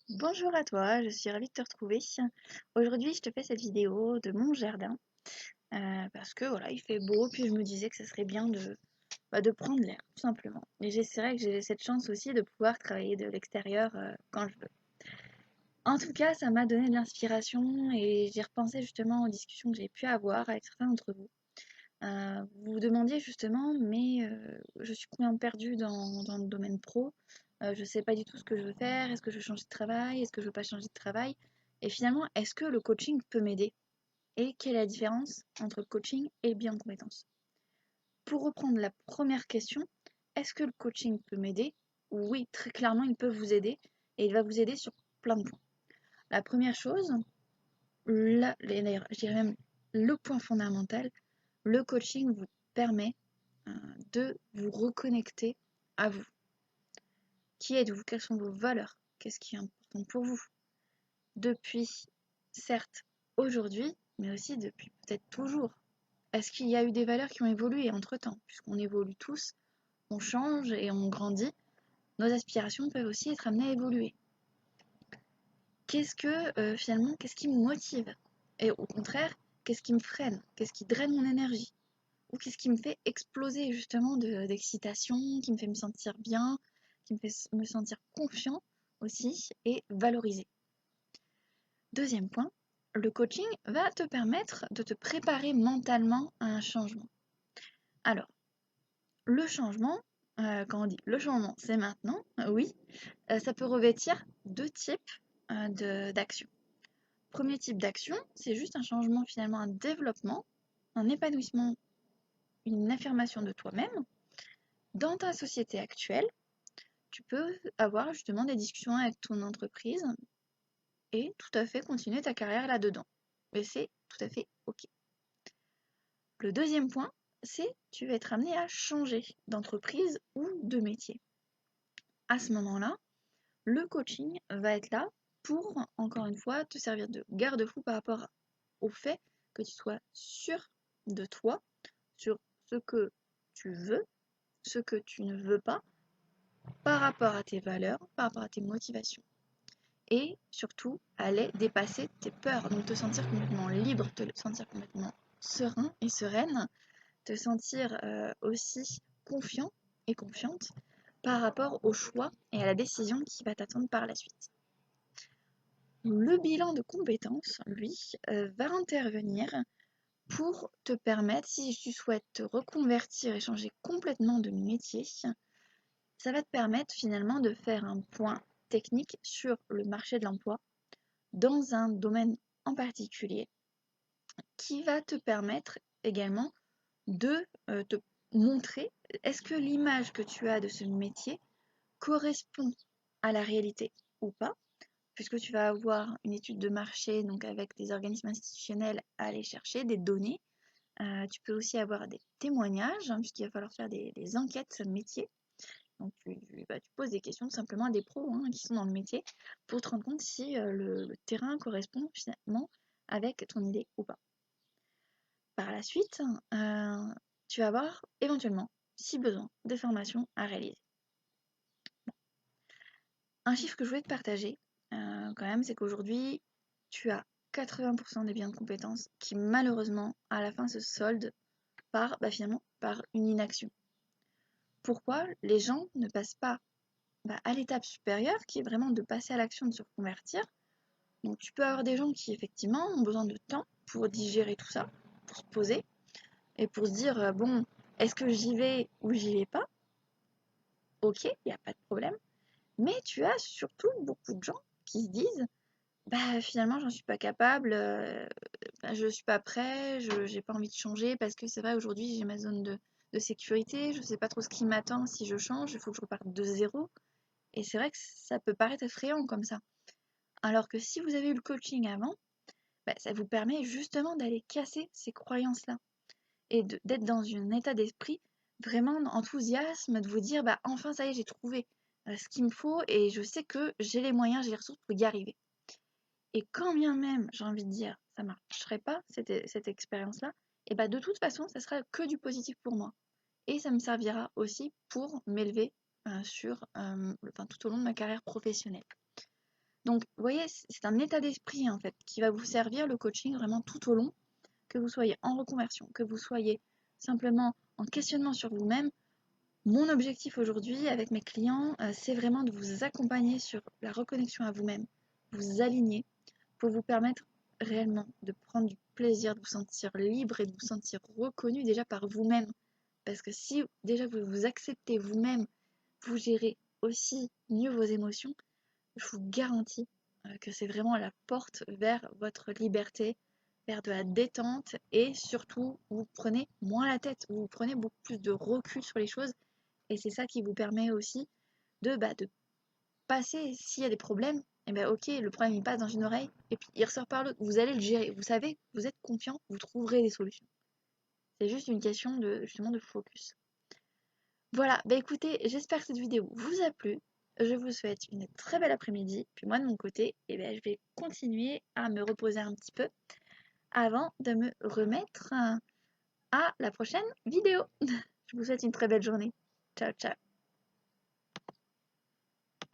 Bonjour à toi, je suis ravie de te retrouver. Aujourd'hui, je te fais cette vidéo de mon jardin parce que voilà, il fait beau, puis je me disais que ce serait bien de prendre l'air, tout simplement. Et c'est vrai que j'ai cette chance aussi de pouvoir travailler de l'extérieur quand je veux. En tout cas, ça m'a donné de l'inspiration et j'ai repensé justement aux discussions que j'ai pu avoir avec certains d'entre vous. Vous vous demandiez justement, mais je suis complètement perdue dans le domaine pro. Je ne sais pas du tout ce que je veux faire. Est-ce que je veux changer de travail? Est-ce que je veux pas changer de travail? Et finalement, est-ce que le coaching peut m'aider? Et quelle est la différence entre le coaching et le bilan de compétences? Pour reprendre la première question, est-ce que le coaching peut m'aider? Oui, très clairement, il peut vous aider et il va vous aider sur plein de points. La première chose, d'ailleurs, je dirais même le point fondamental, le coaching vous permet de vous reconnecter à vous. Qui êtes-vous? Quelles sont vos valeurs? Qu'est-ce qui est important pour vous? Depuis, certes, aujourd'hui, mais aussi depuis peut-être toujours. Est-ce qu'il y a eu des valeurs qui ont évolué entre-temps? Puisqu'on évolue tous, on change et on grandit, nos aspirations peuvent aussi être amenées à évoluer. Finalement, qu'est-ce qui me motive? Et au contraire, qu'est-ce qui me freine? Qu'est-ce qui draine mon énergie? Ou qu'est-ce qui me fait exploser justement d'excitation, qui me fait me sentir bien, qui me fait me sentir confiant aussi et valorisé. Deuxième point, le coaching va te permettre de te préparer mentalement à un changement. Alors, le changement, quand on dit le changement, c'est maintenant, oui, ça peut revêtir deux types d'actions. Premier type d'action, c'est juste un changement finalement, un développement, un épanouissement, une affirmation de toi-même. Dans ta société actuelle, tu peux avoir justement des discussions avec ton entreprise et tout à fait continuer ta carrière là-dedans. Mais c'est tout à fait OK. Le deuxième point, c'est tu vas être amené à changer d'entreprise ou de métier. À ce moment-là, le coaching va être là pour, encore une fois, te servir de garde-fou par rapport au fait que tu sois sûr de toi, sur ce que tu veux, ce que tu ne veux pas, par rapport à tes valeurs, par rapport à tes motivations. Et surtout, aller dépasser tes peurs, donc te sentir complètement libre, te sentir complètement serein et sereine, te sentir aussi confiant et confiante par rapport au choix et à la décision qui va t'attendre par la suite. Le bilan de compétences, lui, va intervenir pour te permettre, si tu souhaites te reconvertir et changer complètement de métier, ça va te permettre finalement de faire un point technique sur le marché de l'emploi dans un domaine en particulier qui va te permettre également de te montrer est-ce que l'image que tu as de ce métier correspond à la réalité ou pas, puisque tu vas avoir une étude de marché, donc avec des organismes institutionnels à aller chercher, des données. Tu peux aussi avoir des témoignages, hein, puisqu'il va falloir faire des enquêtes métiers. Donc tu poses des questions tout simplement à des pros hein, qui sont dans le métier pour te rendre compte si le terrain correspond finalement avec ton idée ou pas. Par la suite, tu vas avoir éventuellement, si besoin, des formations à réaliser. Un chiffre que je voulais te partager, quand même, c'est qu'aujourd'hui, tu as 80% des biens de compétences qui malheureusement, à la fin, se soldent par, finalement, par une inaction. Pourquoi les gens ne passent pas à l'étape supérieure, qui est vraiment de passer à l'action, de se reconvertir? Donc tu peux avoir des gens qui effectivement ont besoin de temps pour digérer tout ça, pour se poser et pour se dire bon, est-ce que j'y vais ou j'y vais pas? Ok, il n'y a pas de problème. Mais tu as surtout beaucoup de gens qui se disent bah finalement j'en suis pas capable, je suis pas prêt, je j'ai pas envie de changer parce que c'est vrai aujourd'hui j'ai ma zone de sécurité, je sais pas trop ce qui m'attend si je change, il faut que je reparte de zéro. Et c'est vrai que ça peut paraître effrayant comme ça. Alors que si vous avez eu le coaching avant, ça vous permet justement d'aller casser ces croyances-là et d'être dans un état d'esprit vraiment enthousiasme, de vous dire bah enfin ça y est, j'ai trouvé ce qu'il me faut et je sais que j'ai les moyens, j'ai les ressources pour y arriver. Et quand bien même, j'ai envie de dire, ça ne marcherait pas cette expérience-là, et bah de toute façon, ça sera que du positif pour moi. Et ça me servira aussi pour m'élever tout au long de ma carrière professionnelle. Donc, vous voyez, c'est un état d'esprit en fait qui va vous servir le coaching vraiment tout au long, que vous soyez en reconversion, que vous soyez simplement en questionnement sur vous-même. Mon objectif aujourd'hui avec mes clients, c'est vraiment de vous accompagner sur la reconnexion à vous-même, vous aligner pour vous permettre réellement de prendre du plaisir, de vous sentir libre et de vous sentir reconnu déjà par vous-même. Parce que si déjà vous vous acceptez vous-même, vous gérez aussi mieux vos émotions, je vous garantis que c'est vraiment la porte vers votre liberté, vers de la détente et surtout vous prenez moins la tête, vous prenez beaucoup plus de recul sur les choses et c'est ça qui vous permet aussi de passer s'il y a des problèmes. Et ben ok, le problème il passe dans une oreille et puis il ressort par l'autre. Vous allez le gérer, vous savez, vous êtes confiant, vous trouverez des solutions. C'est juste une question de justement de focus. Voilà, bah écoutez, j'espère que cette vidéo vous a plu. Je vous souhaite une très belle après-midi. Puis moi de mon côté, eh ben, je vais continuer à me reposer un petit peu avant de me remettre à la prochaine vidéo. Je vous souhaite une très belle journée. Ciao, ciao.